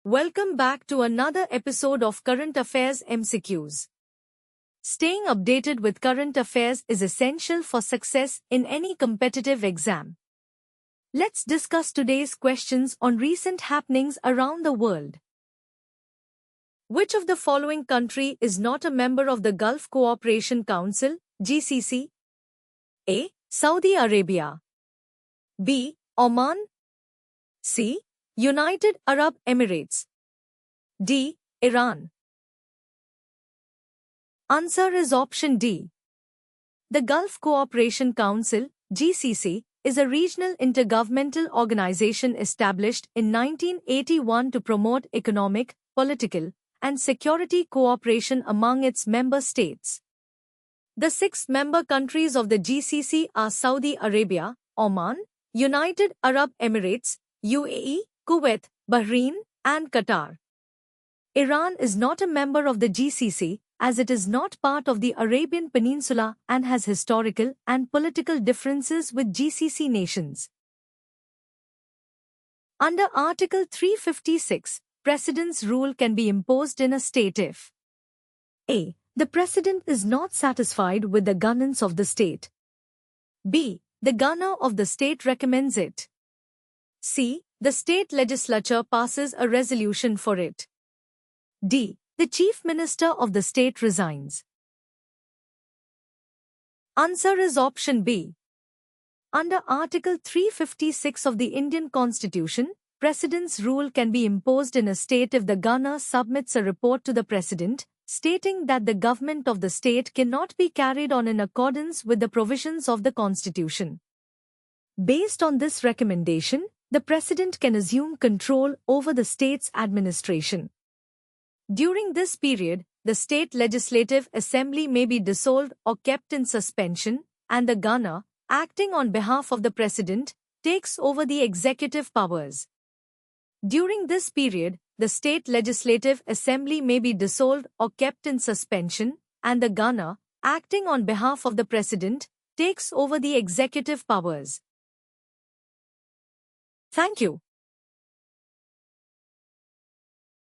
Welcome back to another episode of Current Affairs MCQs. Staying updated with current affairs is essential for success in any competitive exam. Let's discuss today's questions on recent happenings around the world. Which of the following country is not a member of the Gulf Cooperation Council, GCC? A. Saudi Arabia. B. Oman. C. United Arab Emirates. D. Iran. Answer is option D. The Gulf Cooperation Council, GCC, is a regional intergovernmental organization established in 1981 to promote economic, political, and security cooperation among its member states. The 6 member countries of the GCC are Saudi Arabia, Oman, United Arab Emirates, UAE, Kuwait, Bahrain, and Qatar. Iran is not a member of the GCC, as it is not part of the Arabian Peninsula and has historical and political differences with GCC nations. Under Article 356, President's rule can be imposed in a state if A. The President is not satisfied with the governance of the state. B. The governor of the state recommends it. C. The state legislature passes a resolution for it. D. The chief minister of the state resigns. Answer is option B. Under Article 356 of the Indian Constitution, President's rule can be imposed in a state if the governor submits a report to the President, stating that the government of the state cannot be carried on in accordance with the provisions of the Constitution. Based on this recommendation, the President can assume control over the state's administration. During this period, the state legislative assembly may be dissolved or kept in suspension, and the governor, acting on behalf of the President, takes over the executive powers. During this period, the state legislative assembly may be dissolved or kept in suspension, and the governor, acting on behalf of the President, takes over the executive powers. Thank you.